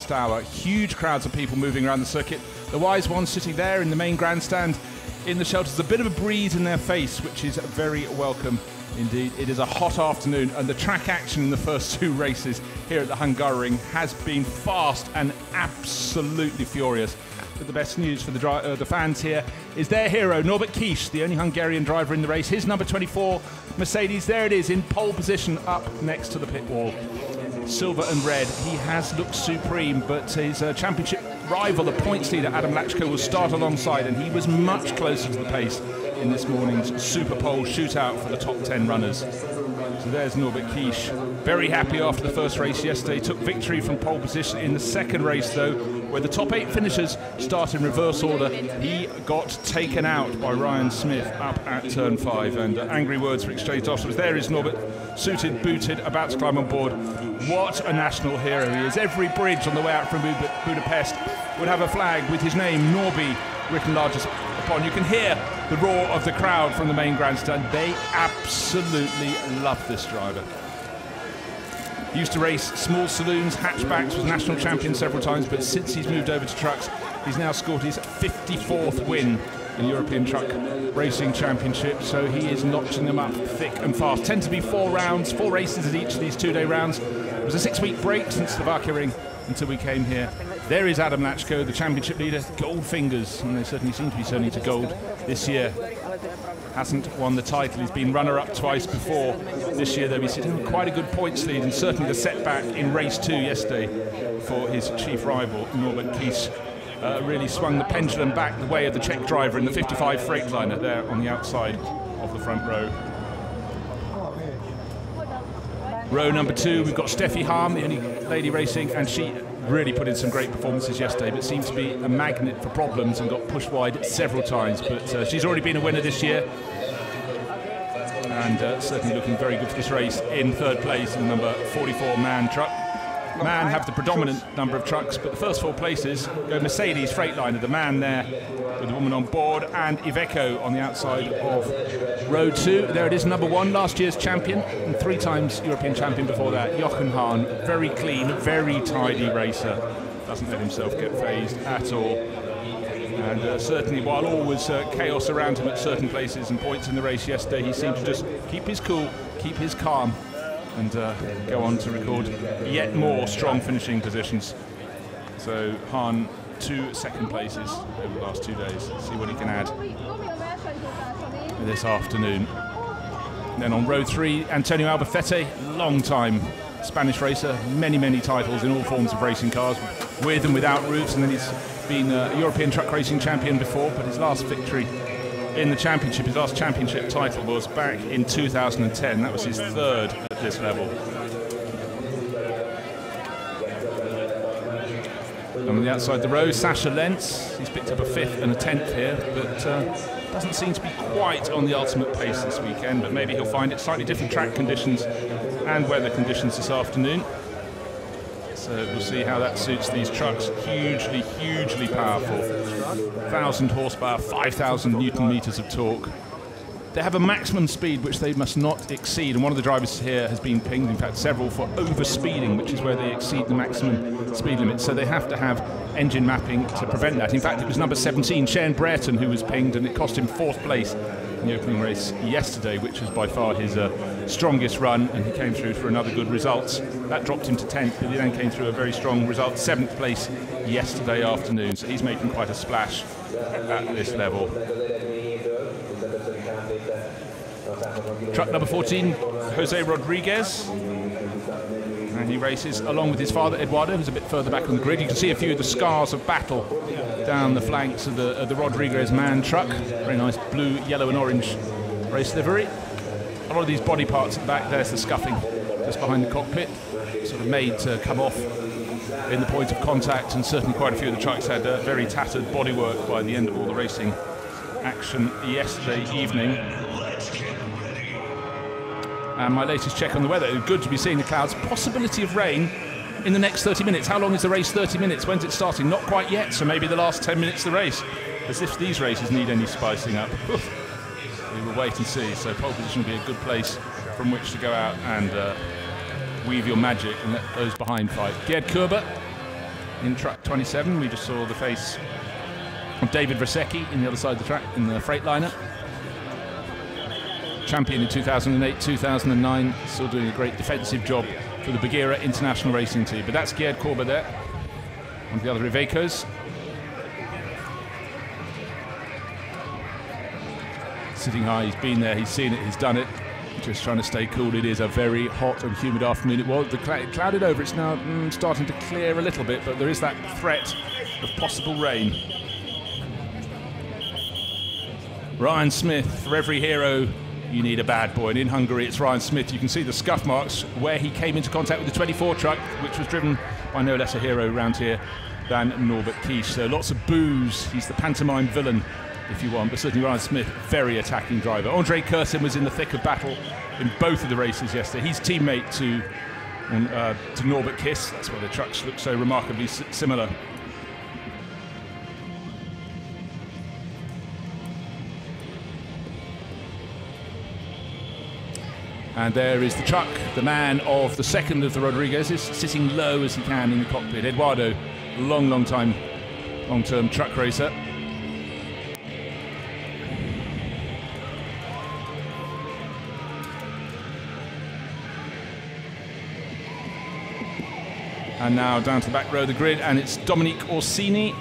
last hour. Huge crowds of people moving around the circuit. The wise ones sitting there in the main grandstand in the shelters. A bit of a breeze in their face, which is very welcome indeed. It is a hot afternoon, and the track action in the first two races here at the Hungaroring has been fast and absolutely furious. But the best news for the fans here is their hero, Norbert Kish, the only Hungarian driver in the race. His number 24 Mercedes, there it is, in pole position up next to the pit wall. Silver and red, he has looked supreme, but his championship rival, the points leader, Adam Lachko, will start alongside, and he was much closer to the pace in this morning's Super Pole shootout for the top 10 runners. So there's Norbert Kish, very happy after the first race yesterday. Took victory from pole position in the second race, though, where the top 8 finishers start in reverse order. He got taken out by Ryan Smith up at turn 5, and angry words were exchanged afterwards. There is Norbert, suited, booted, about to climb on board. What a national hero he is. Every bridge on the way out from Budapest would have a flag with his name, Norby, written largest upon. You can hear the roar of the crowd from the main grandstand. They absolutely love this driver. He used to race small saloons, hatchbacks, was national champion several times, but since he's moved over to trucks, he's now scored his 54th win in European Truck Racing Championship, so he is notching them up thick and fast. Tend to be 4 rounds, 4 races at each of these 2-day rounds. It was a 6-week break since Slovakia Ring until we came here. There is Adam Lachko, the championship leader, gold fingers, and they certainly seem to be turning to gold this year. Hasn't won the title, he's been runner-up twice before. This year, though, he's sitting with quite a good points lead, and certainly the setback in race 2 yesterday for his chief rival, Norbert Kish, really swung the pendulum back the way of the Czech driver in the 55 Freightliner there on the outside of the front row. Row number 2, we've got Steffi Harm, the only lady racing, and she really put in some great performances yesterday, but seems to be a magnet for problems and got pushed wide several times. But she's already been a winner this year, and certainly looking very good for this race in 3rd place in the number 44 MAN truck. MAN have the predominant number of trucks, but the first 4 places go Mercedes Freightliner, the MAN there with a woman on board, and Iveco on the outside of row 2. There it is, number 1, last year's champion and 3 times European champion before that, Jochen Hahn. Very clean, very tidy racer, doesn't let himself get phased at all. And certainly, while all was chaos around him at certain places and points in the race yesterday, he seemed to just keep his cool, keep his calm, and go on to record yet more strong finishing positions. So Hahn, 2 second places over the last 2 days. See what he can add this afternoon. Then on row 3, Antonio Albacete, long time Spanish racer, many titles in all forms of racing cars, with and without roofs, and then he's been a European truck racing champion before, but his last victory in the championship, his last championship title, was back in 2010. That was his 3rd at this level. And on the outside the row, Sasha Lentz. He's picked up a 5th and a 10th here, but doesn't seem to be quite on the ultimate pace this weekend, but maybe he'll find it. Slightly different track conditions and weather conditions this afternoon. So we'll see how that suits these trucks. Hugely powerful. 1,000 horsepower, 5,000 Newton meters of torque. They have a maximum speed which they must not exceed, and one of the drivers here has been pinged, in fact several, for overspeeding, which is where they exceed the maximum speed limit. So they have to have engine mapping to prevent that. In fact, it was number 17, Shane Brereton, who was pinged, and it cost him 4th place in the opening race yesterday, which was by far his strongest run, and he came through for another good result. That dropped him to 10th, but he then came through a very strong result, 7th place yesterday afternoon. So he's making quite a splash at this level. Truck number 14, Jose Rodriguez, and he races along with his father Eduardo, who's a bit further back on the grid. You can see a few of the scars of battle down the flanks of the Rodriguez MAN truck. Very nice blue, yellow and orange race livery. A lot of these body parts at the back, there's the scuffing just behind the cockpit, sort of made to come off in the point of contact, and certainly quite a few of the trucks had very tattered bodywork by the end of all the racing action yesterday evening. And my latest check on the weather, good to be seeing the clouds. Possibility of rain in the next 30 minutes. How long is the race? 30 minutes. When's it starting? Not quite yet, so maybe the last 10 minutes of the race. As if these races need any spicing up. We will wait and see. So pole position will be a good place from which to go out and weave your magic and let those behind fight. Gerd Kerber in truck 27. We just saw the face of David Vrasecki in the other side of the track in the Freightliner. Champion in 2008, 2009, still doing a great defensive job for the Bagheera International Racing Team. But that's Gerd Korber there, one of the other Ivecos. Sitting high, he's been there, he's seen it, he's done it. Just trying to stay cool. It is a very hot and humid afternoon. It was clouded over. It's now starting to clear a little bit, but there is that threat of possible rain. Ryan Smith, for every hero, you need a bad boy. And in Hungary, it's Ryan Smith. You can see the scuff marks where he came into contact with the 24 truck, which was driven by no less a hero around here than Norbert Kish. So lots of boos. He's the pantomime villain, if you want, but certainly Ryan Smith, very attacking driver. Andre Kursin was in the thick of battle in both of the races yesterday. He's teammate to Norbert Kiss. That's why the trucks look so remarkably similar. And there is the truck, the man of the second of the Rodriguez's, sitting low as he can in the cockpit. Eduardo, long-term truck racer. And now down to the back row of the grid, and it's Dominique Orsini.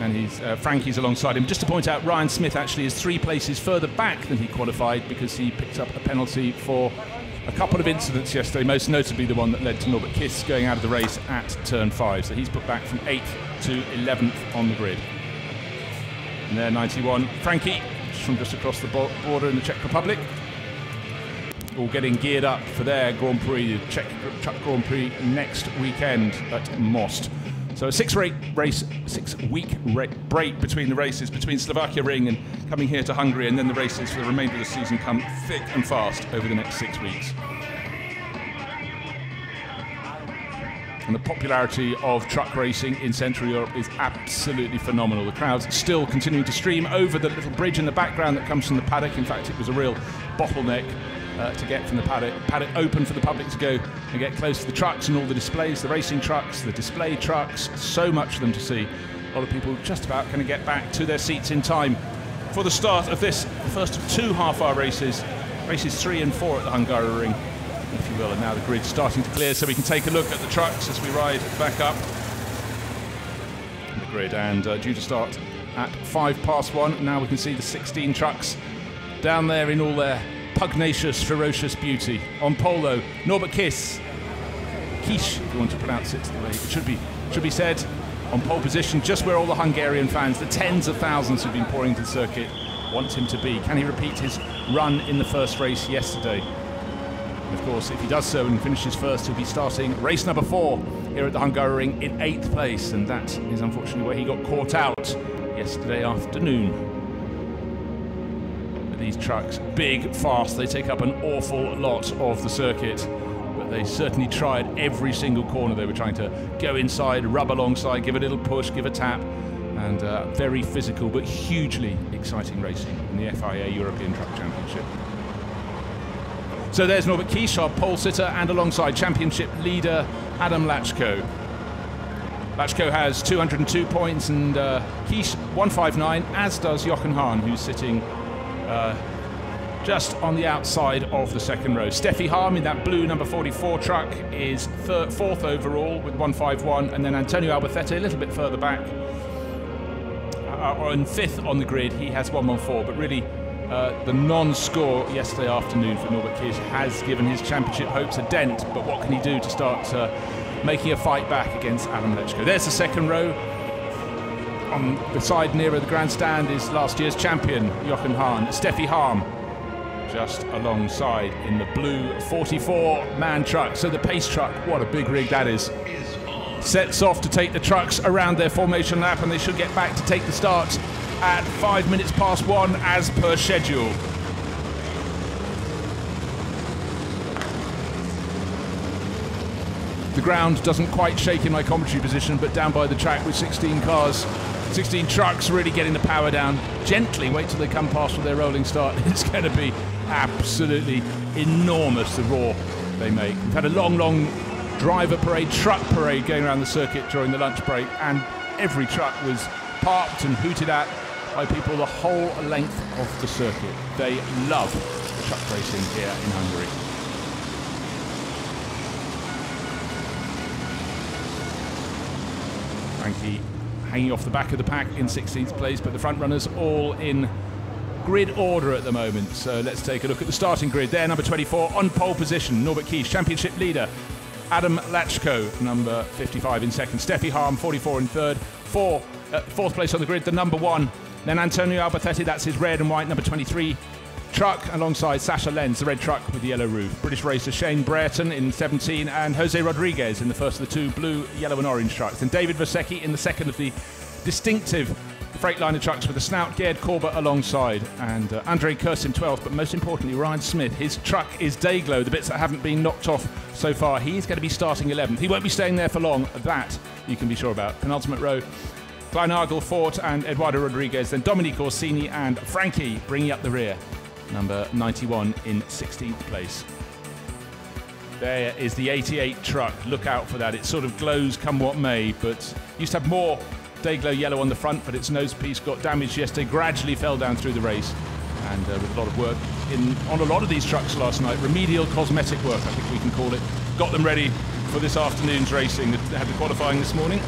And Frankie's alongside him. Just to point out, Ryan Smith actually is 3 places further back than he qualified because he picked up a penalty for a couple of incidents yesterday, most notably the one that led to Norbert Kiss going out of the race at turn 5. So he's put back from 8th to 11th on the grid. And there, 91. Frankie, from just across the border in the Czech Republic. All getting geared up for their Grand Prix, the Czech Truck Grand Prix next weekend at Most. So a 6-week break between the races, between Slovakia Ring and coming here to Hungary, and then the races for the remainder of the season come thick and fast over the next 6 weeks. And the popularity of truck racing in Central Europe is absolutely phenomenal. The crowds still continuing to stream over the little bridge in the background that comes from the paddock. In fact, it was a real bottleneck to get from the paddock open for the public to go and get close to the trucks and all the displays, the racing trucks, the display trucks, so much of them to see. A lot of people just about going to get back to their seats in time for the start of this first of 2 half-hour races, races 3 and 4 at the Hungaroring, if you will. And now the grid's starting to clear so we can take a look at the trucks as we ride back up the grid, and due to start at 1:05. Now we can see the 16 trucks down there in all their pugnacious, ferocious beauty. On polo, Norbert Kish, if you want to pronounce it the way it should be said, on pole position, just where all the Hungarian fans, the tens of thousands who've been pouring to the circuit, want him to be. Can he repeat his run in the first race yesterday? And of course, if he does so and finishes first, he'll be starting race number 4 here at the Hungaroring in 8th place, and that is unfortunately where he got caught out yesterday afternoon. These trucks, big, fast, they take up an awful lot of the circuit, but they certainly tried every single corner. They were trying to go inside, rub alongside, give a little push, give a tap, and very physical but hugely exciting racing in the FIA European Truck Championship. So there's Norbert Kish, our pole sitter, and alongside championship leader Adam Lachko. Lachko has 202 points and Kish 159, as does Jochen Hahn, who's sitting just on the outside of the second row. Steffi Harm in that blue number 44 truck is 4th overall with 151, and then Antonio Albacete a little bit further back on 5th on the grid. He has 114, but really the non-score yesterday afternoon for Norbert Kish has given his championship hopes a dent, but what can he do to start making a fight back against Adam Lechko? There's the second row. On the side nearer the grandstand is last year's champion, Jochen Hahn. Steffi Harm just alongside in the blue 44-man truck. So the pace truck, what a big rig that is, sets off to take the trucks around their formation lap, and they should get back to take the start at 1:05 as per schedule. The ground doesn't quite shake in my commentary position, but down by the track with 16 cars, 16 trucks really getting the power down gently. Wait till they come past with their rolling start. It's going to be absolutely enormous, the roar they make. We've had a long driver parade, truck parade going around the circuit during the lunch break, and every truck was parked and hooted at by people the whole length of the circuit. They love truck racing here in Hungary. Frankie hanging off the back of the pack in 16th place, but the front runners all in grid order at the moment. So let's take a look at the starting grid. There, number 24 on pole position, Norbert Kies, championship leader. Adam Lachko, number 55 in second. Steffi Harm, 44 in third. Fourth place on the grid, the number 1. Then Antonio Albertetti, that's his red and white number 23 truck, alongside Sasha Lenz, the red truck with the yellow roof. British racer Shane Brereton in 17, and Jose Rodriguez in the first of the 2 blue, yellow and orange trucks. And David Vasecki in the second of the distinctive Freightliner trucks with the snout, Gerd Korber alongside, and Andrei Kursim 12th, but most importantly Ryan Smith. His truck is Dayglow, the bits that haven't been knocked off so far. He's going to be starting 11th. He won't be staying there for long, that you can be sure about. Penultimate row, Klein Argel, Fort and Eduardo Rodriguez, then Dominique Orsini and Frankie bringing up the rear, number 91 in 16th place. There is the 88 truck, look out for that. It sort of glows come what may, but used to have more Dayglow yellow on the front, but its nose piece got damaged yesterday, gradually fell down through the race, and with a lot of work on a lot of these trucks last night, remedial cosmetic work I think we can call it, got them ready for this afternoon's racing. They had the qualifying this morning.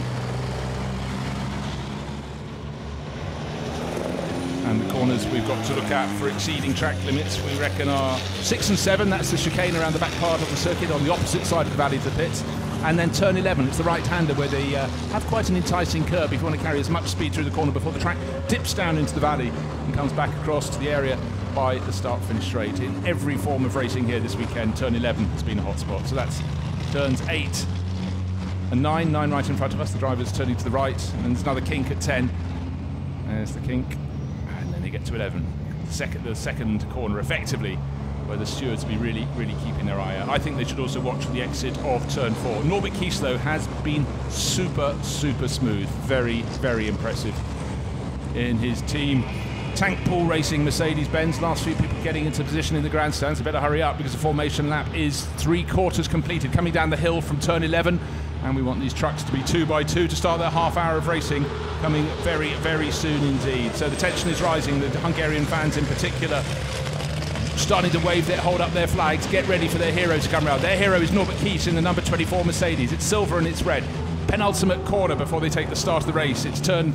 And the corners we've got to look at for exceeding track limits, we reckon are 6 and 7, that's the chicane around the back part of the circuit on the opposite side of the valley to the pits. And then turn 11, it's the right-hander where they have quite an enticing curve if you want to carry as much speed through the corner before the track dips down into the valley and comes back across to the area by the start-finish straight. In every form of racing here this weekend, turn 11 has been a hot spot. So that's turns 8 and 9 right in front of us. The driver's turning to the right, and then there's another kink at 10. There's the kink, and then they get to 11. The second corner, effectively, where the stewards will be really keeping their eye out. I think they should also watch for the exit of turn 4. Norbert Kies, though, has been super smooth. Very impressive in his team. Tank pool racing Mercedes-Benz. Last few people getting into position in the grandstands. They better hurry up because the formation lap is 3/4 completed. Coming down the hill from turn 11. And we want these trucks to be 2 by 2 to start their half hour of racing, coming very soon indeed. So the tension is rising. The Hungarian fans in particular starting to wave hold up their flags, get ready for their hero to come around. Their hero is Norbert Kies in the number 24 Mercedes. It's silver and it's red. Penultimate corner before they take the start of the race. It's turn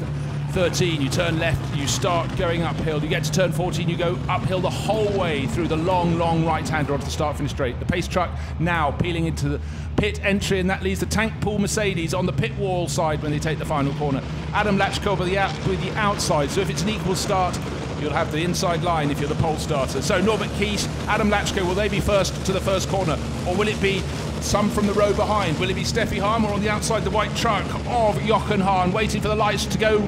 13, you turn left, you start going uphill. You get to turn 14, you go uphill the whole way through the long right-hander onto the start-finish straight. The pace truck now peeling into the pit entry, and that leaves the tank pool Mercedes on the pit wall side when they take the final corner. Adam Lachko with the outside, so if it's an equal start, you'll have the inside line if you're the pole starter. So Norbert Kies, Adam Lachko, will they be first to the first corner? Or will it be some from the row behind? Will it be Steffi Harm, or on the outside the white truck of Jochen Hahn, waiting for the lights to go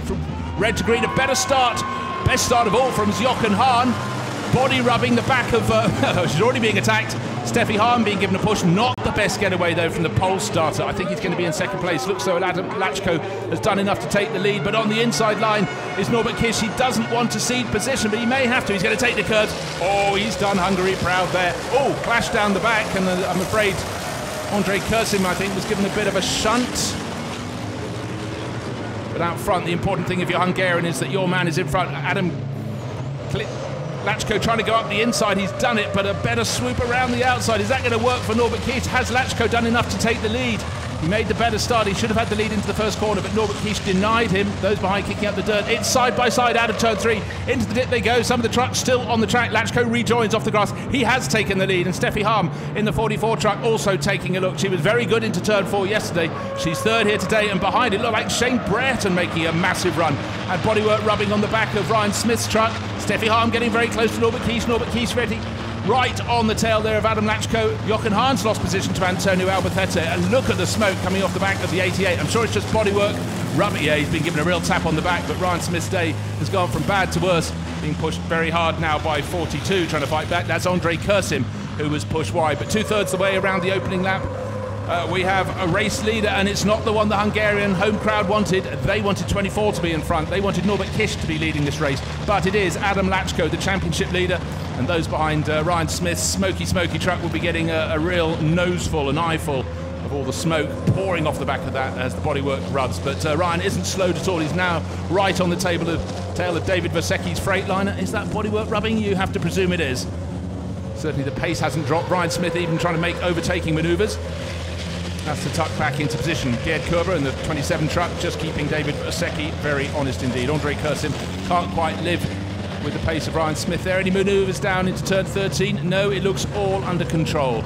from red to green? A better start, best start of all from Jochen Hahn. Body rubbing the back of, she's already being attacked. Steffi Harm being given a push. Not the best getaway though from the pole starter. I think he's going to be in second place. Looks though Adam Lachko has done enough to take the lead, but on the inside line is Norbert Kies. He doesn't want to cede position, but he may have to. He's going to take the curves. Oh, he's done Hungary proud there. Oh, clash down the back, and I'm afraid Andrei Kursim, I think, was given a bit of a shunt. But out front, the important thing if you're Hungarian is that your man is in front. Adam Lachko trying to go up the inside, he's done it, but a better swoop around the outside. Is that going to work for Norbert Kies? Has Lachko done enough to take the lead? He made the better start. He should have had the lead into the first corner, but Norbert Kies denied him. Those behind kicking up the dirt. It's side by side out of turn 3. Into the dip they go. Some of the trucks still on the track. Lachko rejoins off the grass. He has taken the lead, and Steffi Harm in the 44 truck also taking a look. She was very good into turn 4 yesterday. She's third here today, and behind it looked like Shane Brereton making a massive run. And bodywork rubbing on the back of Ryan Smith's truck. Steffi Harm getting very close to Norbert Kies. Norbert Kies ready. Right on the tail there of Adam Lachko. Jochen Hahn's lost position to Antonio Albertetti, and look at the smoke coming off the back of the 88. I'm sure it's just bodywork. Yeah, he's been given a real tap on the back, but Ryan Smith's day has gone from bad to worse, being pushed very hard now by 42, trying to fight back. That's Andrei Kursim, who was pushed wide, but 2/3 the way around the opening lap. We have a race leader, and it's not the one the Hungarian home crowd wanted. They wanted 24 to be in front. They wanted Norbert Kies to be leading this race, but it is Adam Lachko, the championship leader, and those behind Ryan Smith's smoky truck will be getting a real noseful, an eyeful of all the smoke pouring off the back of that as the bodywork rubs. But Ryan isn't slowed at all. He's now right on the tail of David Vasecki's Freightliner. Is that bodywork rubbing? You have to presume it is. Certainly the pace hasn't dropped. Ryan Smith even trying to make overtaking manoeuvres. That's the tuck back into position. Gerd Körber and the 27 truck just keeping David Vasecki very honest indeed. Andre Kursim can't quite live with the pace of Ryan Smith there. Any manoeuvres down into turn 13? No, it looks all under control.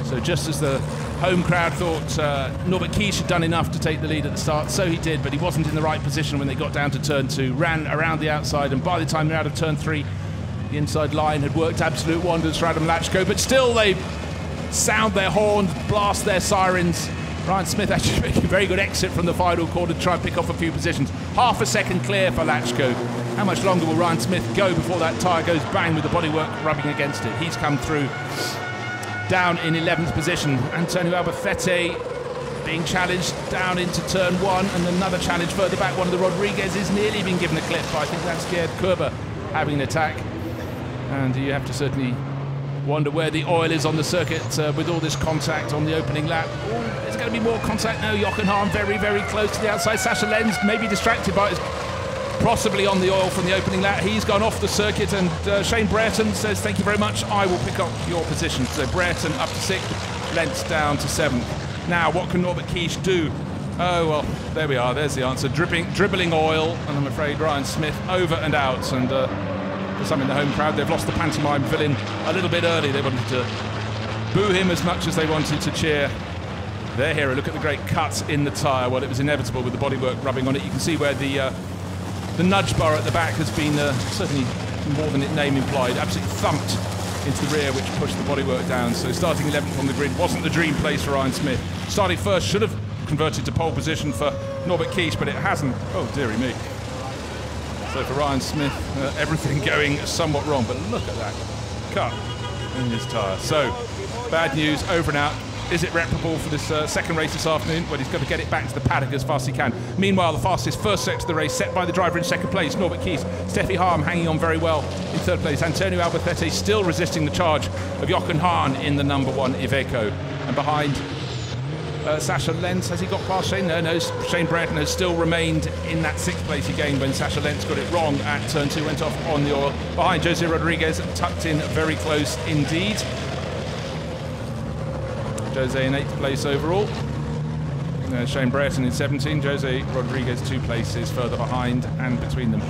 So just as the home crowd thought Norbert Kiesch had done enough to take the lead at the start, so he did, but he wasn't in the right position when they got down to turn 2, ran around the outside, and by the time they're out of turn 3, the inside line had worked absolute wonders for Adam Lachko, but still they sound their horns, blast their sirens. Ryan Smith actually making a very good exit from the final corner to try and pick off a few positions. Half a second clear for Lachko. How much longer will Ryan Smith go before that tyre goes bang with the bodywork rubbing against it? He's come through down in 11th position. Antonio Albacete being challenged down into turn 1, and another challenge further back. One of the Rodriguez is nearly been given a clip, but I think that's Gerd Körber having an attack. And you have to certainly wonder where the oil is on the circuit with all this contact on the opening lap. Ooh, there's going to be more contact now. Jochen Hahn very, very close to the outside. Sascha Lenz maybe distracted by his possibly on the oil from the opening lap. He's gone off the circuit, and Shane Brereton says, thank you very much, I will pick up your position. So Brereton up to 6th, Lentz down to 7th. Now, what can Norbert Kiesch do? Oh, well, there we are, there's the answer. Dribbling oil, and I'm afraid Ryan Smith over and out. And for some in the home crowd, they've lost the pantomime villain a little bit early. They wanted to boo him as much as they wanted to cheer their hero. Look at the great cuts in the tyre. Well, it was inevitable with the bodywork rubbing on it. You can see where the nudge bar at the back has been certainly more than its name implied, absolutely thumped into the rear, which pushed the bodywork down. So starting 11th on the grid wasn't the dream place for Ryan Smith. Starting first should have converted to pole position for Norbert Kiesch, but it hasn't. Oh, dearie me. So for Ryan Smith, everything going somewhat wrong. But look at that cut in his tyre. So bad news, over and out. Is it reparable for this second race this afternoon? Well, he's got to get it back to the paddock as fast as he can. Meanwhile, the fastest first sector of the race set by the driver in second place, Norbert Kiesch. Steffi Harm hanging on very well in third place. Antonio Albacete still resisting the charge of Jochen Hahn in the number 1 Iveco. And behind Sascha Lenz, has he got past Shane? No, Shane Brereton has still remained in that 6th place he gained when Sascha Lenz got it wrong at turn 2, went off on the oil. Behind Jose Rodriguez, tucked in very close indeed. Jose in 8th place overall. Shane Brereton in 17. Jose Rodriguez 2 places further behind, and between them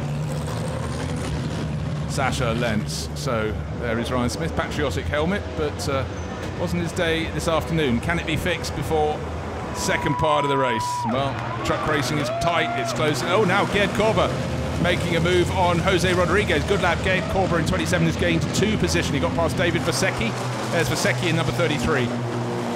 Sascha Lenz. So there is Ryan Smith, patriotic helmet, but wasn't his day this afternoon. Can it be fixed before second part of the race? Well, truck racing is tight, it's close. Oh, now Gerd Körber making a move on Jose Rodriguez. Good lap. Gerd Körber in 27 has gained 2 position. He got past David Vasecki. There's Vasecki in number 33.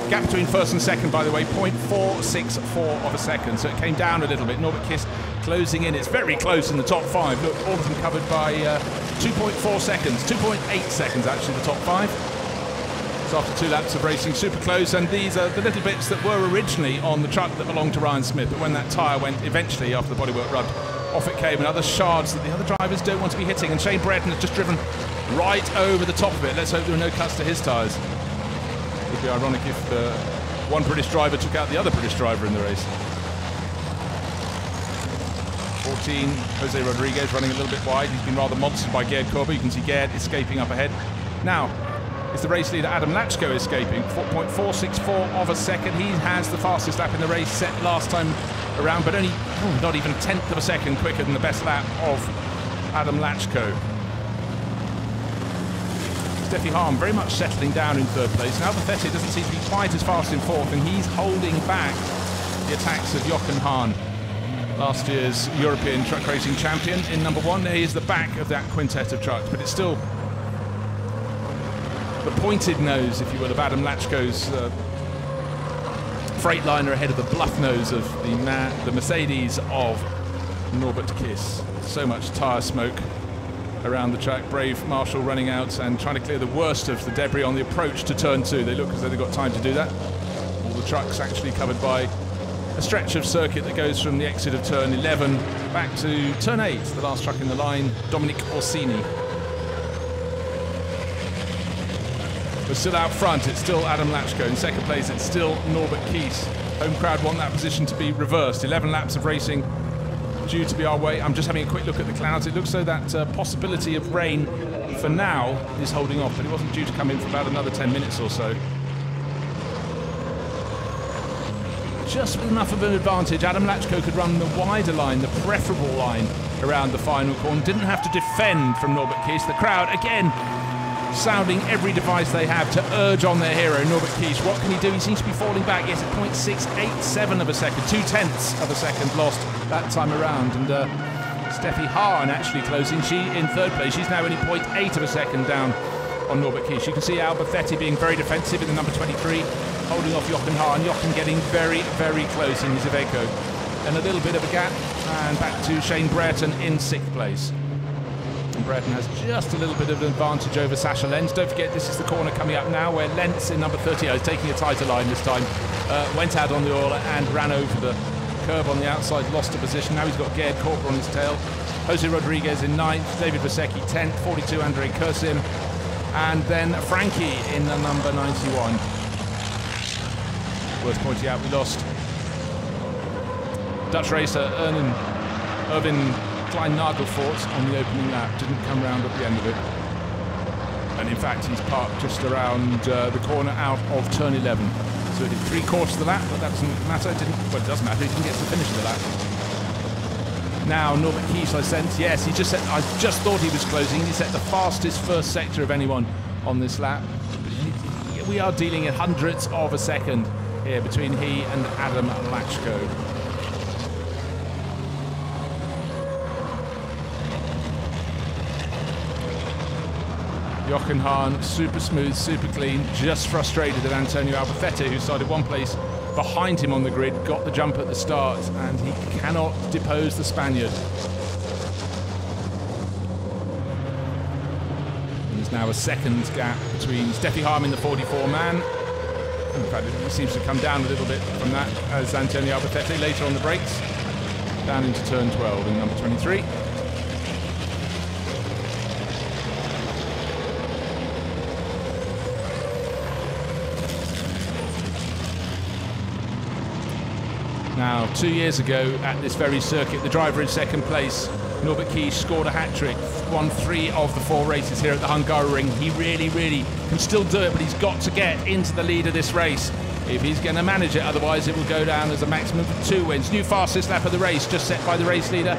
Gap between first and second, by the way, 0.464 of a second, so it came down a little bit. Norbert Kiesch closing in. It's very close in the top 5. Look, all of them covered by 2.4 seconds, 2.8 seconds actually, the top 5. So after 2 laps of racing, super close, and these are the little bits that were originally on the truck that belonged to Ryan Smith, but when that tyre went eventually, after the bodywork rubbed, off it came, and other shards that the other drivers don't want to be hitting, and Shane Brereton has just driven right over the top of it. Let's hope there are no cuts to his tyres. It would be ironic if one British driver took out the other British driver in the race. 14, Jose Rodriguez running a little bit wide. He's been rather monstered by Gerd Körber. You can see Gerd escaping up ahead. Now, is the race leader Adam Lachko escaping. 4.464 of a second. He has the fastest lap in the race set last time around, but only not even a tenth of a second quicker than the best lap of Adam Lachko. Steffi Harm very much settling down in third place. Now Albacete doesn't seem to be quite as fast in fourth, and he's holding back the attacks of Jochen Hahn, last year's European truck racing champion in number 1. He is the back of that quintet of trucks, but it's still the pointed nose, if you will, of Adam Lachko's Freightliner ahead of the bluff nose of the Mercedes of Norbert Kiesch. So much tyre smoke around the track. Brave Marshall running out and trying to clear the worst of the debris on the approach to turn 2. They look as though they've got time to do that. All the trucks actually covered by a stretch of circuit that goes from the exit of turn 11 back to turn 8. The last truck in the line, Dominic Orsini. But still out front, it's still Adam Lachko. In second place, it's still Norbert Kies. Home crowd want that position to be reversed. 11 laps of racing due to be our way. I'm just having a quick look at the clouds. It looks so that possibility of rain for now is holding off, but it wasn't due to come in for about another 10 minutes or so. Just with enough of an advantage, Adam Lachko could run the wider line, the preferable line around the final corner. Didn't have to defend from Norbert Kies. The crowd, again, sounding every device they have to urge on their hero, Norbert Kies. What can he do? He seems to be falling back. Yes, at 0.687 of a second, 0.2 of a second lost that time around. And Steffi Hahn actually closing. She in third place. She's now only 0.8 of a second down on Norbert Kies. You can see Albafetti being very defensive in the number 23, holding off Jochen Hahn. Jochen getting very, very close in his Iveco. And a little bit of a gap, and back to Shane Brereton in sixth place. And Brereton has just a little bit of an advantage over Sasha Lenz. Don't forget, this is the corner coming up now where Lenz in number 30 is taking a tighter line this time. Went out on the oil and ran over the curb on the outside, lost a position. Now he's got Gerd Korper on his tail. Jose Rodriguez in 9th, David Vasecki 10th, 42 Andrei Kursim, and then Frankie in the number 91. Worth pointing out, we lost Dutch racer Erwin Klein-Nagelfort on the opening lap. Didn't come round at the end of it. And in fact, he's parked just around the corner out of turn 11. So he did 3/4 of the lap, but that doesn't matter. Well, it does matter. He didn't get to the finish of the lap. Now, Norbert Kies, I sense, yes, he just said, I just thought he was closing. He set the fastest first sector of anyone on this lap. But we are dealing in hundredths of a second here between he and Adam Lachko. Jochen Hahn, super smooth, super clean, just frustrated that Antonio Albafetti, who started one place behind him on the grid, got the jump at the start, and he cannot depose the Spaniard. And there's now a second gap between Steffi Harm, the 44-man. In fact, it seems to come down a little bit from that as Antonio Albafetti later on the brakes, down into turn 12 in number 23. Now, 2 years ago at this very circuit, the driver in second place, Norbert Kies, scored a hat-trick, won 3 of the 4 races here at the Hungaroring. He really, really can still do it, but he's got to get into the lead of this race if he's going to manage it. Otherwise, it will go down as a maximum of 2 wins. New fastest lap of the race, just set by the race leader,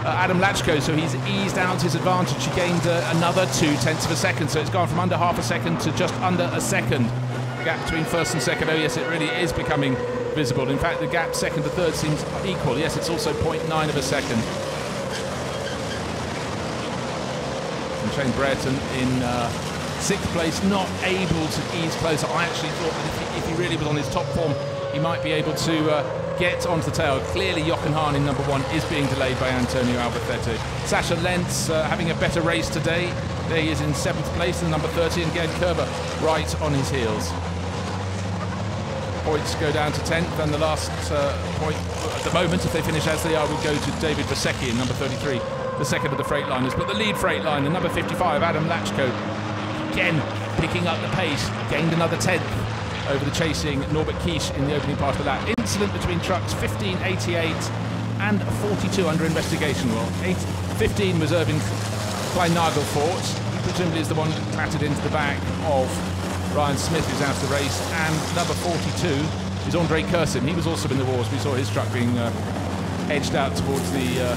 Adam Lachko. So he's eased out his advantage. He gained another 0.2 of a second, so it's gone from under half a second to just under a second. The gap between first and second, oh yes, it really is becoming visible. In fact, the gap second to third seems equal. Yes, it's also 0.9 of a second. And Shane Brereton in sixth place, not able to ease closer. I actually thought that if he really was on his top form, he might be able to get onto the tail. Clearly, Jochen Hahn in number 1 is being delayed by Antonio Albafetti. Sasha Lenz having a better race today. There he is in 7th place in number 30, and Gerd Korper right on his heels. Points go down to 10th, and the last point at the moment, if they finish as they are, will go to David Vasecki in number 33, the second of the Freightliners. But the lead Freightliner, number 55, Adam Lachko, again picking up the pace, gained another 10th over the chasing Norbert Kies in the opening part of the lap. Incident between trucks 1588 and 42 under investigation. Well, 15 was Erwin Klein-Nagelfort, who presumably is the one that clattered into the back of Ryan Smith, who's out of the race, and number 42 is Andrei Kursim. He was also in the wars. We saw his truck being edged out towards the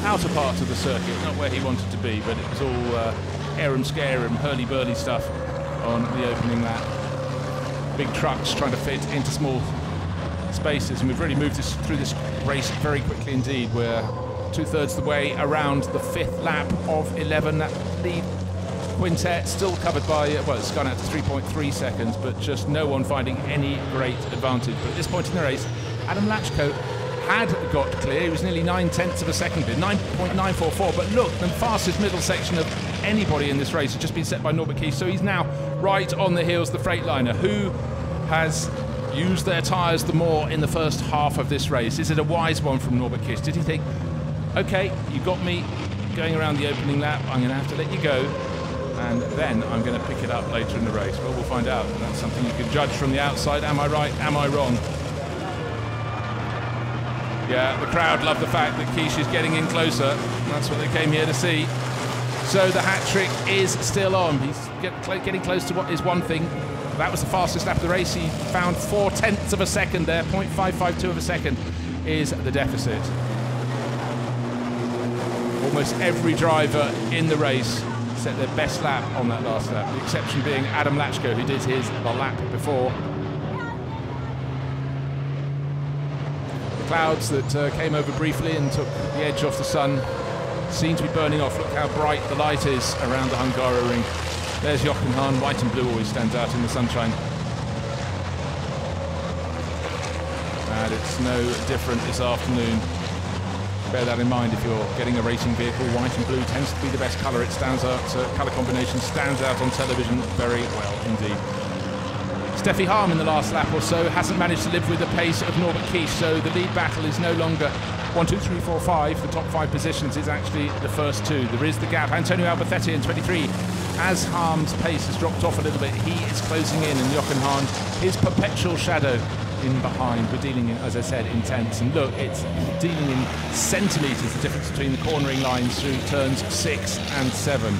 outer part of the circuit, not where he wanted to be, but it was all air and scare and hurly-burly stuff on the opening lap. Big trucks trying to fit into small spaces, and we've really moved through this race very quickly indeed. We're 2/3 the way around the 5th lap of 11. That lead quintet still covered by, well, it's gone out to 3.3 seconds, but just no one finding any great advantage. But at this point in the race, Adam Lachko had got clear. He was nearly 9/10 of a second, 9.944. But look, the fastest middle section of anybody in this race has just been set by Norbert Kies. So he's now right on the heels of the Freightliner, who has used their tyres the more in the first half of this race. Is it a wise one from Norbert Kies? Did he think, okay, you got me going around the opening lap, I'm going to have to let you go. and then I'm going to pick it up later in the race. Well, we'll find out. That's something you can judge from the outside. Am I right? Am I wrong? Yeah, the crowd love the fact that Quiche is getting in closer. That's what they came here to see. So the hat trick is still on. He's getting close to what is one thing. That was the fastest lap of the race. He found 0.4 of a second there. 0.552 of a second is the deficit. Almost every driver in the race set their best lap on that last lap. The exception being Adam Lachko, who did his the lap before. The clouds that came over briefly and took the edge off the sun seem to be burning off. Look how bright the light is around the Hungaroring. There's Jochen Hahn. White and blue always stands out in the sunshine. And it's no different this afternoon. Bear that in mind if you're getting a racing vehicle. White and blue tends to be the best colour. It stands out, colour combination stands out on television very well indeed. Steffi Harm in the last lap or so hasn't managed to live with the pace of Norbert Quiche, so the lead battle is no longer 1, 2, 3, 4, 5. The top 5 positions is actually the first 2. There is the gap. Antonio Albacete in 23. As Harm's pace has dropped off a little bit, he is closing in, and Jochen Hahn, his perpetual shadow in behind. We're dealing in, as I said, in tenths. And look, it's dealing in centimetres, the difference between the cornering lines through turns 6 and 7.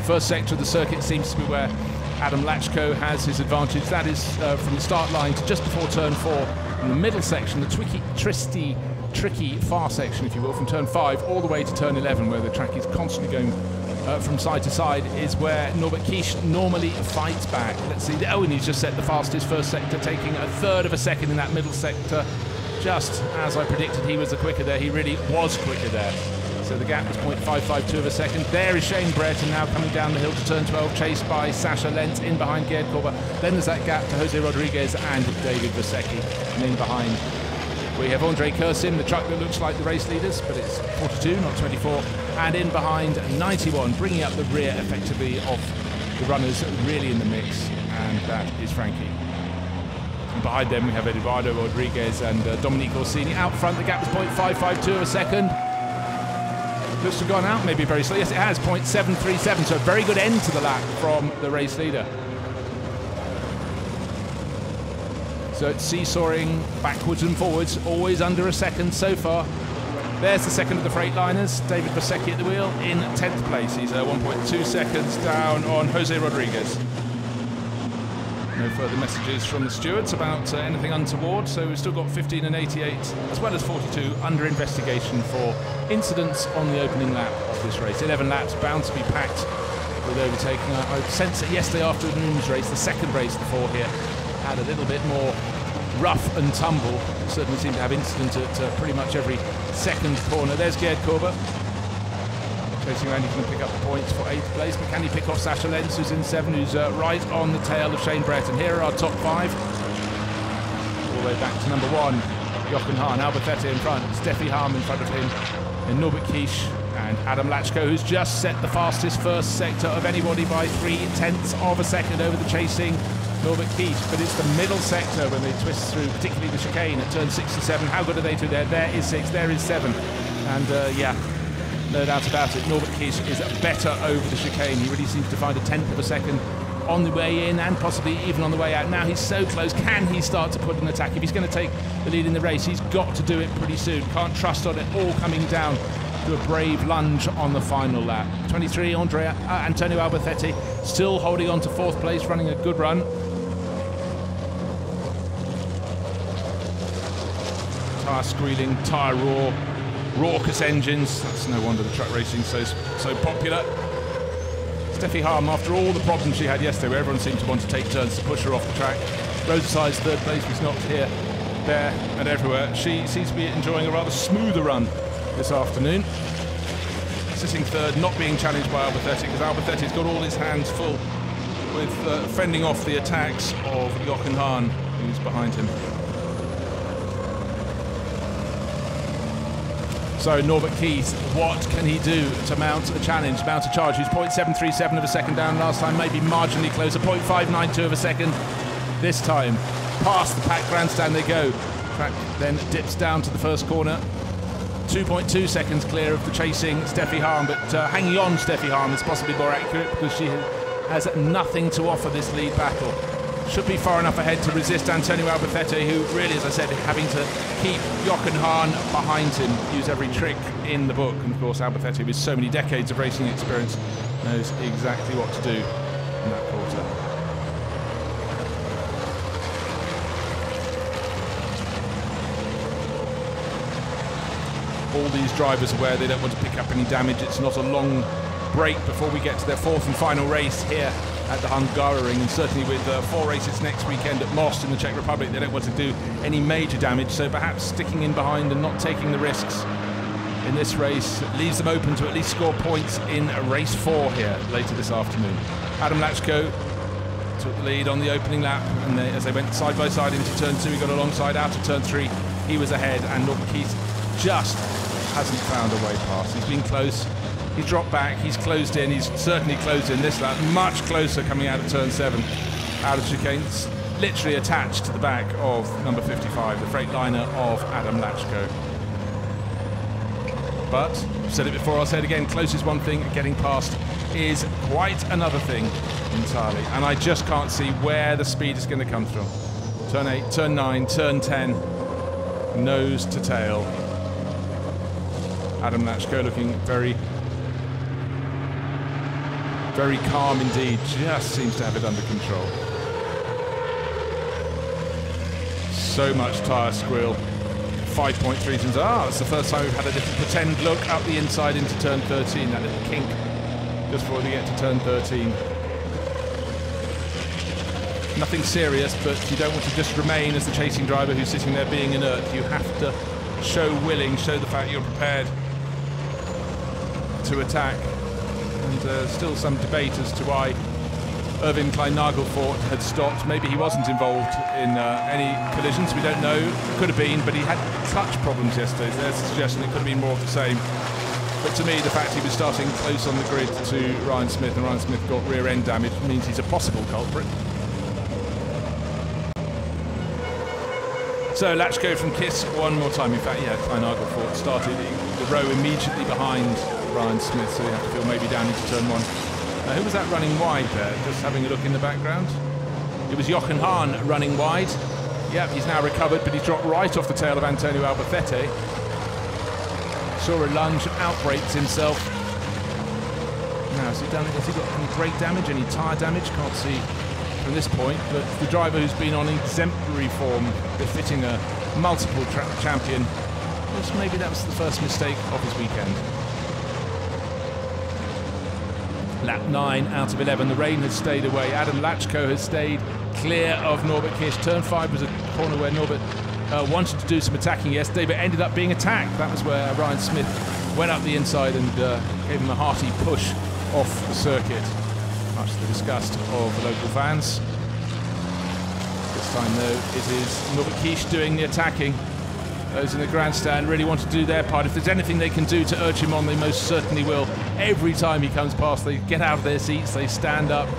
First sector of the circuit seems to be where Adam Lachko has his advantage. That is from the start line to just before turn 4. In the middle section, the tricky far section, if you will, from turn 5 all the way to turn 11, where the track is constantly going from side to side, is where Norbert Quiche normally fights back. Let's see. Oh, and he's just set the fastest first sector, taking 1/3 of a second in that middle sector. Just as I predicted, he was the quicker there. He really was quicker there. So the gap was 0.552 of a second. There is Shane Brett, and now coming down the hill to turn 12, chased by Sasha Lentz in behind Gerd Korber. Then there's that gap to Jose Rodriguez and David Vasecki. And in behind we have Andre Kursin, the truck that looks like the race leaders, but it's 42, not 24. And in behind 91, bringing up the rear effectively of the runners really in the mix, and that is Frankie. And behind them we have Eduardo Rodriguez and Dominique Orsini. Out front the gap is 0.552 of a second. Looks to have gone out maybe very slowly. Yes, it has, 0.737, so a very good end to the lap from the race leader. So it's seesawing backwards and forwards, always under a second so far. There's the second of the Freightliners, David Vasecki at the wheel in 10th place. He's 1.2 seconds down on Jose Rodriguez. No further messages from the stewards about anything untoward, so we've still got 15 and 88, as well as 42, under investigation for incidents on the opening lap of this race. 11 laps, bound to be packed with overtaking. I sense that yesterday afternoon's race, the second race of the 4 here, had a little bit more rough and tumble. Certainly seemed to have incident at pretty much every second corner. There's Gerd Korber. Chasing around, he's going to pick up the points for 8th place. But can he pick off Sasha Lentz, who's in 7, who's right on the tail of Shane Brett? And here are our top 5. All the way back to number 1, Jochen Hahn, Albacete in front, Steffi Harm in front of him, and Norbert Quiche and Adam Lachko, who's just set the fastest first sector of anybody by 0.3 of a second over the chasing Norbert Quiche. But it's the middle sector when they twist through, particularly the chicane at turn 6 to 7. How good are they to there? There is 6, there is 7. And yeah, no doubt about it, Norbert Quiche is better over the chicane. He really seems to find 1/10 of a second on the way in and possibly even on the way out. Now he's so close. Can he start to put an attack? If he's going to take the lead in the race, he's got to do it pretty soon. Can't trust on it all coming down to a brave lunge on the final lap. 23, Antonio Albacete still holding on to 4th place, running a good run. Tyre squealing, tyre roar, raucous engines. That's no wonder the truck racing's so popular. Steffi Harm, after all the problems she had yesterday, where everyone seemed to want to take turns to push her off the track, Rosa 3rd place was knocked here, there and everywhere. She seems to be enjoying a rather smoother run this afternoon. Sitting 3rd, not being challenged by Albacete, because Albacete's got all his hands full with fending off the attacks of Jochen Hahn, who's behind him. So Norbert Quiche, what can he do to mount a challenge, mount a charge? He's 0.737 of a second down last time, maybe marginally closer, 0.592 of a second this time. Past the packed grandstand they go. Track then dips down to the first corner. 2.2 seconds clear of the chasing Steffi Hahn, but hanging on Steffi Hahn is possibly more accurate because she has nothing to offer this lead battle. Should be far enough ahead to resist Antonio Albacete, who really, as I said, having to keep Jochen Hahn behind him, use every trick in the book. And of course, Albacete, with so many decades of racing experience, knows exactly what to do in that quarter. All these drivers aware they don't want to pick up any damage. It's not a long break before we get to their fourth and final race here at the Hungaroring, and certainly with 4 races next weekend at Most in the Czech Republic, they don't want to do any major damage, so perhaps sticking in behind and not taking the risks in this race leaves them open to at least score points in race 4 here later this afternoon. Adam Lachko took the lead on the opening lap, and as they went side by side into turn 2, he got alongside out of turn 3, he was ahead, and Norbert Kies just hasn't found a way past. He's been close. He's dropped back, he's closed in, he's certainly closed in this lap, much closer coming out of turn 7, out of chicane, literally attached to the back of number 55, the Freightliner of Adam Lachko. But, I've said it before, I'll say it again, close is one thing, getting past is quite another thing entirely, and I just can't see where the speed is going to come from. Turn 8, turn 9, turn 10, nose to tail. Adam Lachko looking very calm indeed, just seems to have it under control. So much tyre squeal. 5.3 seconds. It's the first time we've had a little pretend look up the inside into turn 13, that little kink just before we get to turn 13. Nothing serious, but you don't want to just remain as the chasing driver who's sitting there being inert. You have to show the fact you're prepared to attack. And still some debate as to why Irvin Klein-Nagelfort had stopped. Maybe he wasn't involved in any collisions, we don't know. Could have been, but he had clutch problems yesterday. There's a suggestion it could have been more of the same. But to me, the fact he was starting close on the grid to Ryan Smith, and Ryan Smith got rear end damage, means he's a possible culprit. So Lachko from Kiss one more time. In fact, yeah, Klein-Nagelfort started the row immediately behind Ryan Smith, so we have to feel maybe down into turn 1. Who was that running wide there? Just having a look in the background. It was Jochen Hahn running wide. Yep, he's now recovered, but he's dropped right off the tail of Antonio Albacete. Saw a lunge, outbrakes himself. Now, has he got any brake damage, any tyre damage? Can't see from this point, but the driver who's been on exemplary form, befitting a multiple champion, maybe that was the first mistake of his weekend. Lap 9 out of 11, the rain has stayed away. Adam Lachko has stayed clear of Norbert Kish. Turn 5 was a corner where Norbert wanted to do some attacking yesterday, but ended up being attacked. That was where Ryan Smith went up the inside and gave him a hearty push off the circuit, much to the disgust of the local fans. This time, though, it is Norbert Kish doing the attacking. Those in the grandstand really want to do their part. If there's anything they can do to urge him on, they most certainly will. Every time he comes past, they get out of their seats, they stand up.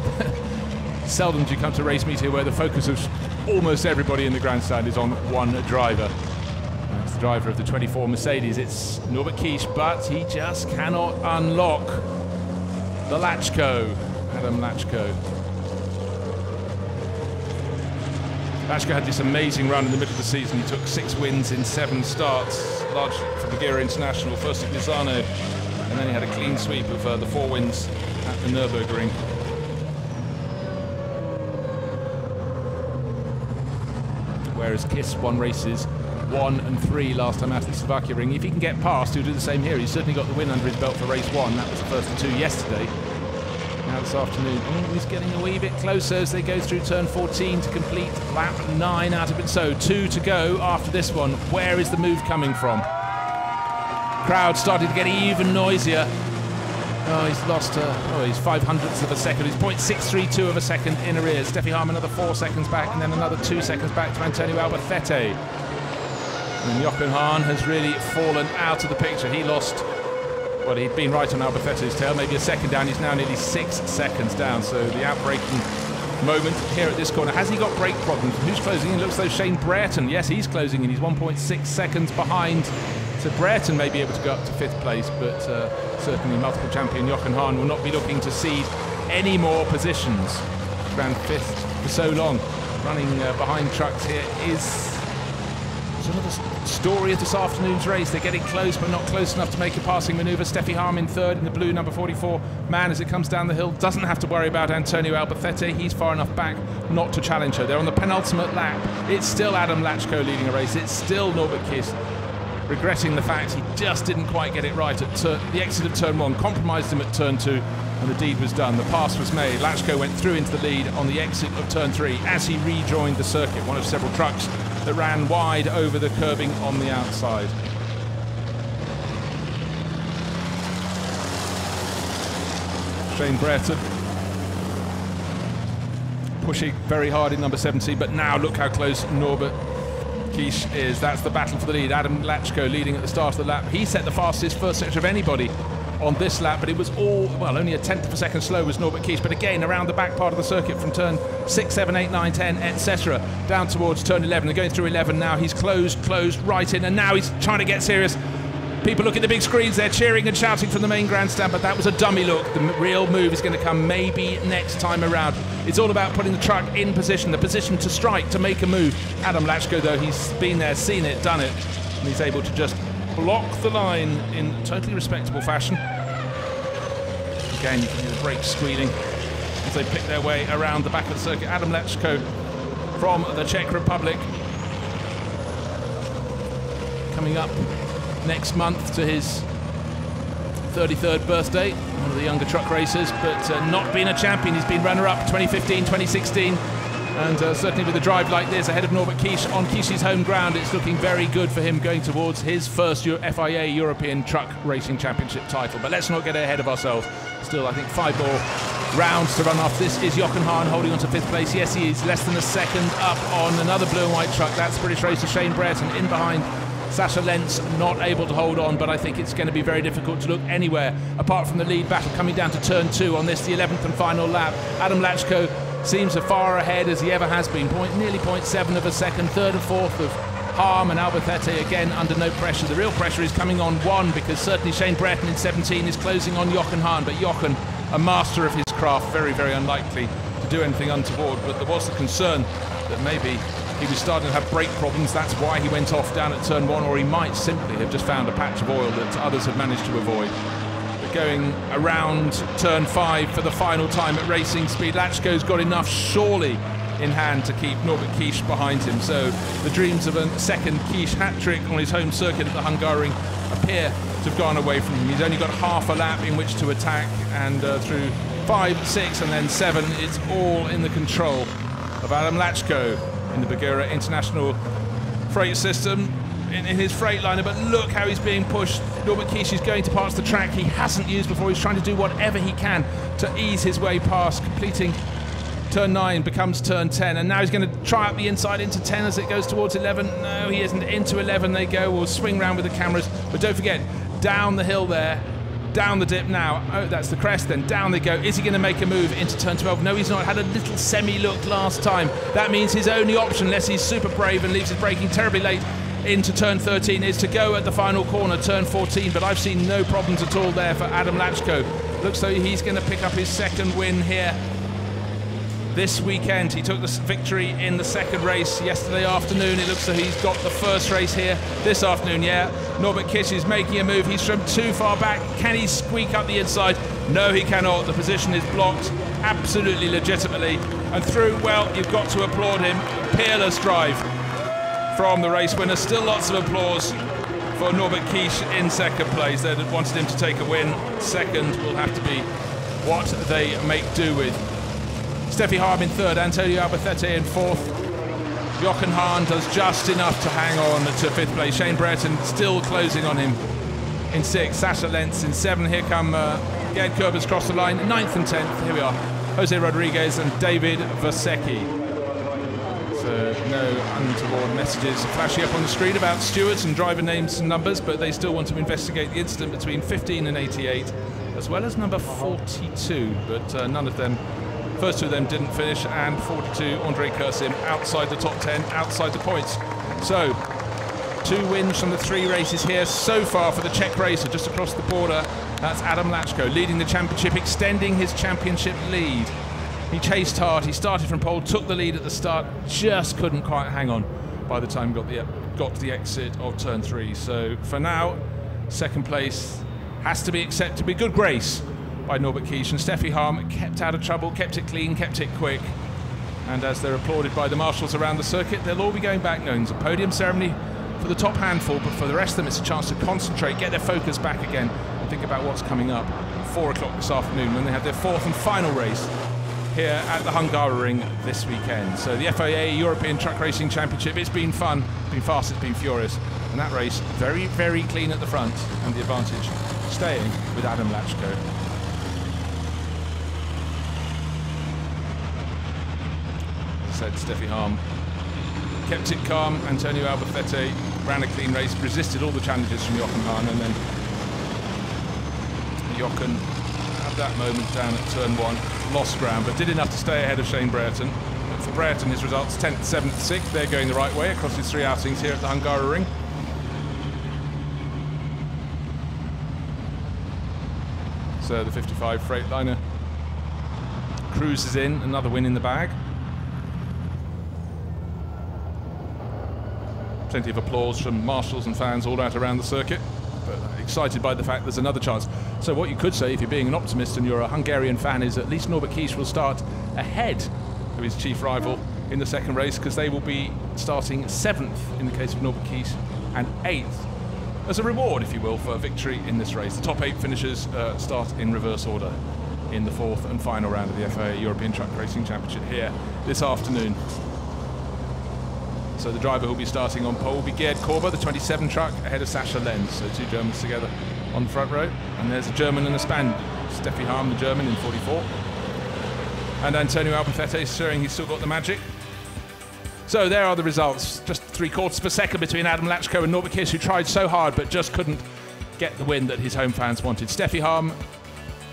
Seldom do you come to race meet here where the focus of almost everybody in the grandstand is on one driver. That's the driver of the 24 Mercedes. It's Norbert Kish, but he just cannot unlock the Lachko, Adam Lachko. Lachko had this amazing run in the middle of the season. He took 6 wins in 7 starts, largely for Bagheera International, first at Misano, and then he had a clean sweep of the 4 wins at the Nürburgring. Whereas Kiss won races 1 and 3 last time out at the Slovakia Ring. If he can get past, he'll do the same here. He's certainly got the win under his belt for race 1. That was the first of 2 yesterday. Now this afternoon, he's getting a wee bit closer as they go through turn 14 to complete lap 9 out of it. So 2 to go after this one. Where is the move coming from? Crowd starting to get even noisier. Oh, he's lost, he's 500ths of a second. He's 0.632 of a second in arrears. Steffi Hahn another 4 seconds back, and then another 2 seconds back to Antonio Albacete. And Jochen Hahn has really fallen out of the picture. He lost, well, he'd been right on Albacete's tail, maybe a second down. He's now nearly 6 seconds down. So the outbreaking moment here at this corner. Has he got brake problems? Who's closing in? Looks like Shane Brereton. Yes, he's closing in. He's 1.6 seconds behind So Brereton may be able to go up to 5th place, but certainly multiple champion Jochen Hahn will not be looking to cede any more positions. Ran 5th for so long. Running behind trucks here is sort of the story of this afternoon's race. They're getting close, but not close enough to make a passing manoeuvre. Steffi Harm in 3rd in the blue number 44 man as it comes down the hill. Doesn't have to worry about Antonio Albacete. He's far enough back not to challenge her. They're on the penultimate lap. It's still Adam Lachko leading a race. It's still Norbert Kiss, regretting the fact he just didn't quite get it right at the exit of turn 1, compromised him at turn 2, and the deed was done. The pass was made. Lachko went through into the lead on the exit of turn 3 as he rejoined the circuit, one of several trucks that ran wide over the curbing on the outside. Shane Brereton pushing very hard in number 17, but now look how close Norbert Kish is. That's the battle for the lead. Adam Lachko leading at the start of the lap. He set the fastest first sector of anybody on this lap, but it was only a 1/10 of a second slow was Norbert Kish, but again around the back part of the circuit from turn 6, 7, 8, 9, 10, etc. down towards turn 11. They're going through 11 now. He's closed right in, and now he's trying to get serious. People look at the big screens, they're cheering and shouting from the main grandstand, but that was a dummy look. The real move is going to come maybe next time around. It's all about putting the truck in position, the position to strike, to make a move. Adam Lachko, though, he's been there, seen it, done it, and he's able to just block the line in totally respectable fashion. Again, you can hear the brakes squealing as they pick their way around the back of the circuit. Adam Lachko from the Czech Republic, coming up next month to his 33rd birthday, one of the younger truck racers, but not been a champion. He's been runner-up 2015, 2016, and certainly with a drive like this ahead of Norbert Kish on Kish's home ground, it's looking very good for him going towards his first FIA European Truck Racing Championship title. But let's not get ahead of ourselves. Still, I think 5 more rounds to run off. This is Jochen Hahn holding on to 5th place. Yes, he is less than a second up on another blue and white truck. That's British racer Shane Brereton in behind Sasha Lentz, not able to hold on, but I think it's going to be very difficult to look anywhere apart from the lead battle coming down to turn 2 on this, the 11th and final lap. Adam Lachko seems as far ahead as he ever has been, nearly 0.7 of a second. 3rd and 4th of Harm and Albacete again under no pressure. The real pressure is coming on 1, because certainly Shane Brereton in 17 is closing on Jochen Hahn, but Jochen, a master of his craft, very, very unlikely to do anything untoward. But there was the concern that maybe he was starting to have brake problems. That's why he went off down at turn 1, or he might simply have just found a patch of oil that others have managed to avoid. But going around turn 5 for the final time at racing speed, Lachko's got enough surely in hand to keep Norbert Kish behind him. So the dreams of a second Kish hat-trick on his home circuit at the Hungaroring appear to have gone away from him. He's only got half a lap in which to attack, and through 5, 6 and then 7, it's all in the control of Adam Lachko in the Bagheera International Freight System in his Freightliner. But look how he's being pushed. Norbert Kish is going to pass the track he hasn't used before. He's trying to do whatever he can to ease his way past, completing turn 9 becomes turn 10, and now he's going to try up the inside into 10 as it goes towards 11. No, he isn't. Into 11 they go. We'll swing round with the cameras, but don't forget, down the hill there, down the dip now. Oh, that's the crest then. Down they go. Is he going to make a move into turn 12? No, he's not. Had a little semi-look last time. That means his only option, unless he's super brave and leaves his braking terribly late into turn 13, is to go at the final corner, turn 14. But I've seen no problems at all there for Adam Lachko. Looks though he's going to pick up his second win here this weekend. He took the victory in the second race yesterday afternoon. It looks like he's got the first race here this afternoon. Yeah, Norbert Kish is making a move. He's from too far back. Can he squeak up the inside? No, he cannot. The position is blocked absolutely legitimately. And through, well, you've got to applaud him. Peerless drive from the race winner. Still lots of applause for Norbert Kish in second place. They wanted him to take a win. Second will have to be what they make do with. Steffi Harm in 3rd, Antonio Albacete in 4th. Jochen Hahn does just enough to hang on to 5th place. Shane Brereton still closing on him in 6th. Sasha Lentz in 7th. Here come Gerd Kurbers across the line. 9th and 10th. Here we are. Jose Rodriguez and David Vasecki. So no untoward messages flashing up on the screen about stewards and driver names and numbers, but they still want to investigate the incident between 15 and 88, as well as number 42, but none of them. First two of them didn't finish, and 42, Andre Kursim, outside the top 10, outside the points. So, 2 wins from the 3 races here so far for the Czech racer just across the border. That's Adam Lachko leading the championship, extending his championship lead. He chased hard, he started from pole, took the lead at the start, just couldn't quite hang on by the time he got to the exit of turn 3. So for now, second place has to be accepted with good grace by Norbert Kish, and Steffi Harm kept out of trouble, kept it clean, kept it quick. And as they're applauded by the marshals around the circuit, they'll all be going back knowing it's a podium ceremony for the top handful, but for the rest of them it's a chance to concentrate, get their focus back again and think about what's coming up 4 o'clock this afternoon when they have their 4th and final race here at the Hungaroring this weekend. So the FIA European Truck Racing Championship, it's been fun, it's been fast, it's been furious, and that race very, very clean at the front, and the advantage staying with Adam Lachko. Said Steffi Harm kept it calm. Antonio Albacete ran a clean race, resisted all the challenges from Jochen Hahn, and then Jochen had that moment down at turn 1, lost ground, but did enough to stay ahead of Shane Brereton. But for Brereton, his results 10th, 7th, 6th, they're going the right way across his 3 outings here at the Hungaroring. So the 55 Freightliner cruises in, another win in the bag. Plenty of applause from marshals and fans all out around the circuit, but excited by the fact there's another chance. So what you could say, if you're being an optimist and you're a Hungarian fan, is at least Norbert Kish will start ahead of his chief rival in the second race, because they will be starting 7th in the case of Norbert Kish and 8th as a reward, if you will, for a victory in this race. The top 8 finishers start in reverse order in the 4th and final round of the FIA European Truck Racing Championship here this afternoon. So the driver who'll be starting on pole will be Gerd Korber, the 27 truck, ahead of Sascha Lenz. So 2 Germans together on the front row. And there's a German and a Spaniard. Steffi Harm, the German, in 44. And Antonio Albacete showing he's still got the magic. So there are the results. Just 3/4 of a second between Adam Lachko and Norbert Kish, who tried so hard but just couldn't get the win that his home fans wanted. Steffi Harm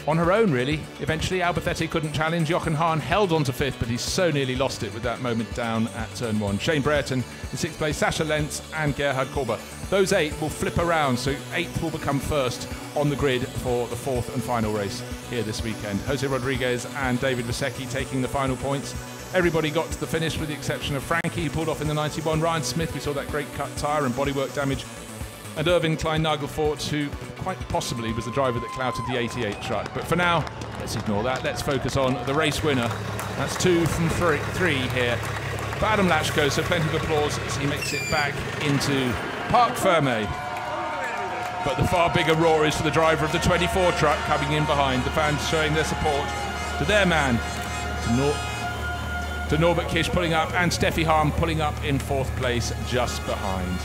on her own, really. Eventually, Albacete couldn't challenge. Jochen Hahn held on to 5th, but he so nearly lost it with that moment down at turn 1. Shane Brereton in 6th place, Sascha Lenz and Gerhard Korber. Those 8 will flip around, so 8th will become 1st on the grid for the 4th and final race here this weekend. Jose Rodriguez and David Vasecki taking the final points. Everybody got to the finish with the exception of Frankie, who pulled off in the 91. Ryan Smith, we saw that great cut tyre and bodywork damage. And Irvin Klein-Nagelfort, who quite possibly was the driver that clouted the 88 truck. But for now, let's ignore that. Let's focus on the race winner. That's 2 from 3 here for Adam Lachko, so plenty of applause as he makes it back into Parc Fermé. But the far bigger roar is for the driver of the 24 truck coming in behind. The fans showing their support to their man, to Norbert Kish pulling up, and Steffi Harm pulling up in 4th place just behind.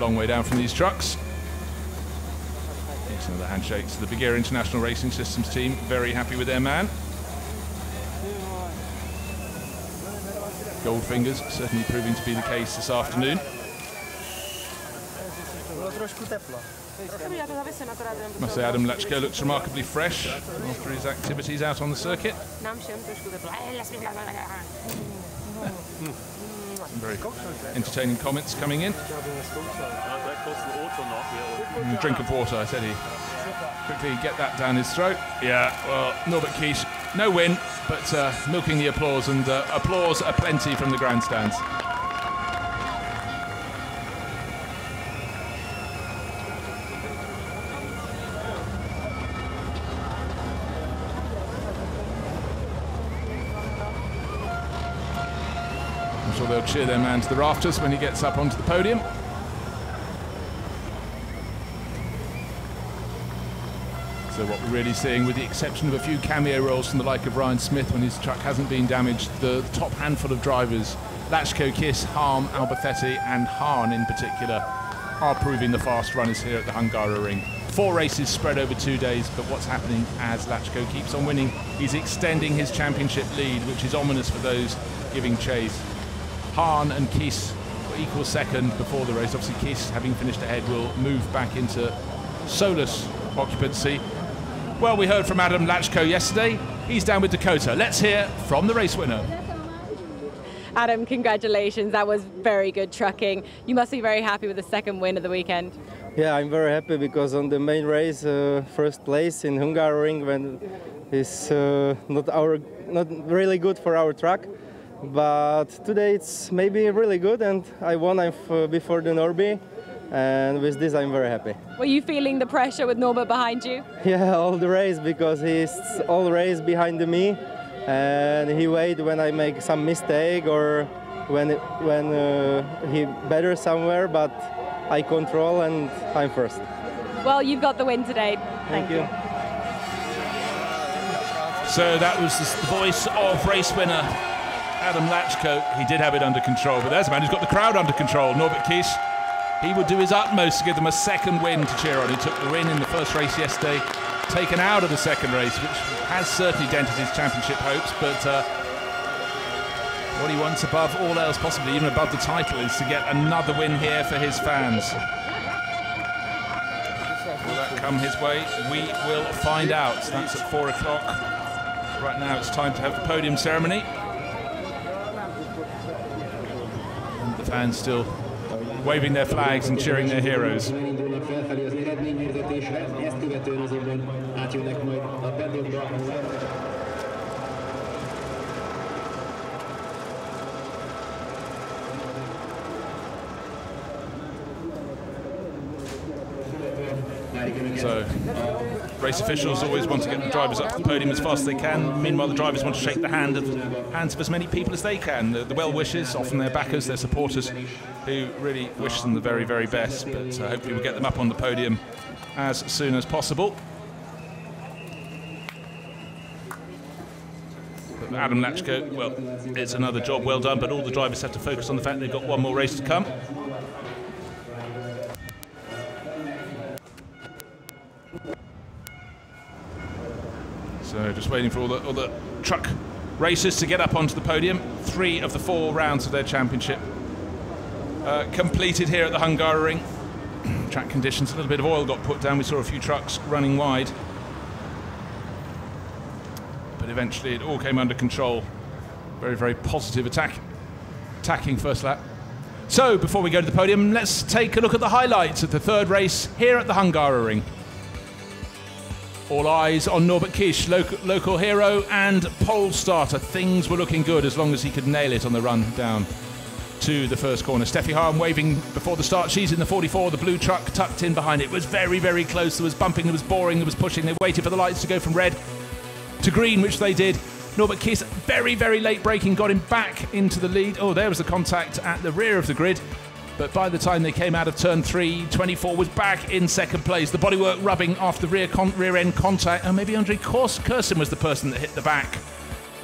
Long way down from these trucks. Here's another handshake to the Vigera International Racing Systems team. Very happy with their man. Gold fingers, certainly proving to be the case this afternoon. Must say Adam Lachko looks remarkably fresh after his activities out on the circuit. Some very entertaining comments coming in. Drink of water, I said he. Quickly get that down his throat. Yeah, well, Norbert Kish, no win, but milking the applause, and applause aplenty from the grandstands. I'm sure they'll cheer their man to the rafters when he gets up onto the podium. So what we're really seeing, with the exception of a few cameo roles from the like of Ryan Smith when his truck hasn't been damaged, the top handful of drivers, Lachko, Kiss, Harm, Albacete and Hahn in particular, are proving the fast runners here at the Hungaroring. 4 races spread over 2 days, but what's happening as Lachko keeps on winning, he's extending his championship lead, which is ominous for those giving chase. Hahn and Kiss were equal second before the race. Obviously Kiss, having finished ahead, will move back into solus occupancy. Well, we heard from Adam Lachko yesterday. He's down with Dakota. Let's hear from the race winner. Adam, congratulations. That was very good trucking. You must be very happy with the second win of the weekend. Yeah, I'm very happy because on the main race, first place in Hungaroring, when is not really good for our truck. But today it's maybe really good, and I won before the Norby, and with this I'm very happy. Were you feeling the pressure with Norbert behind you? Yeah, all the race, because he's all race behind me, and he wait when I make some mistake or when he better somewhere, but I control and I'm first. Well, you've got the win today. Thank you. So that was the voice of race winner Adam Lachko. He did have it under control, but there's a man who's got the crowd under control, Norbert Kies. He would do his utmost to give them a second win to cheer on. He took the win in the first race yesterday, taken out of the second race, which has certainly dented his championship hopes, but what he wants above all else, possibly even above the title, is to get another win here for his fans. Will that come his way? We will find out. That's at 4 o'clock. Right now it's time to have the podium ceremony. And the fans still waving their flags and cheering their heroes. So, race officials always want to get the drivers up to the podium as fast as they can. Meanwhile, the drivers want to shake the hands of as many people as they can. The well-wishers, often their backers, their supporters, who really wish them the very, very best. But hopefully we'll get them up on the podium as soon as possible. But Adam Lachko, well, it's another job well done, but all the drivers have to focus on the fact they've got one more race to come. So just waiting for all the truck racers to get up onto the podium. 3 of the 4 rounds of their championship completed here at the Hungaroring. Track conditions, a little bit of oil got put down. We saw a few trucks running wide, but eventually it all came under control. Very, very positive attacking first lap. So before we go to the podium, let's take a look at the highlights of the third race here at the Hungaroring. All eyes on Norbert Kies, local hero and pole starter. Things were looking good as long as he could nail it on the run down to the first corner. Steffi Hahn waving before the start. She's in the 44, the blue truck tucked in behind it. It was very, very close. There was bumping, there was boring, there was pushing. They waited for the lights to go from red to green, which they did. Norbert Kies, very, very late braking, got him back into the lead. Oh, there was the contact at the rear of the grid. But by the time they came out of turn 3, 24 was back in second place. The bodywork rubbing after the rear end contact. And maybe Andre Kursin was the person that hit the back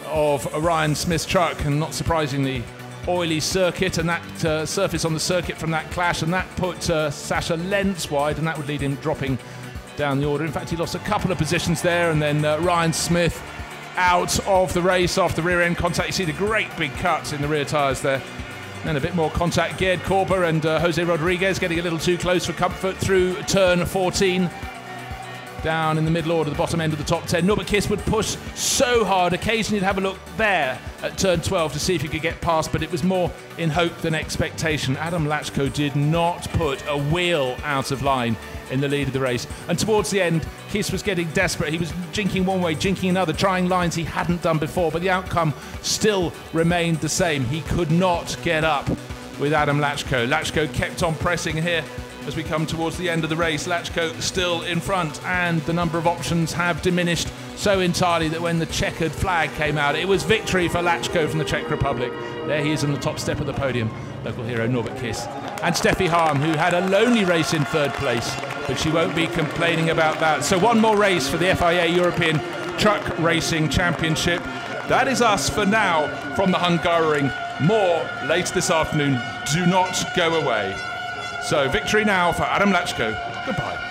of Ryan Smith's truck. And not surprisingly, oily circuit and that surface on the circuit from that clash. And that put Sasha lengths wide, and that would lead him dropping down the order. In fact, he lost a couple of positions there. And then Ryan Smith out of the race after rear end contact. You see the great big cuts in the rear tyres there. Then a bit more contact. Gerd Korber and Jose Rodriguez getting a little too close for comfort through turn 14. Down in the middle order, the bottom end of the top 10. Norbert Kies would push so hard. Occasionally you'd have a look there at turn 12 to see if he could get past, but it was more in hope than expectation. Adam Lachko did not put a wheel out of line in the lead of the race. And towards the end, Kies was getting desperate. He was jinking one way, jinking another, trying lines he hadn't done before, but the outcome still remained the same. He could not get up with Adam Lachko. Lachko kept on pressing here as we come towards the end of the race. Lachko still in front, and the number of options have diminished so entirely that when the checkered flag came out, it was victory for Lachko from the Czech Republic. There he is on the top step of the podium, local hero Norbert Kies. And Steffi Hahn, who had a lonely race in third place, but she won't be complaining about that. So one more race for the FIA European Truck Racing Championship. That is us for now from the Hungaroring. More later this afternoon. Do not go away. So victory now for Adam Lachko. Goodbye.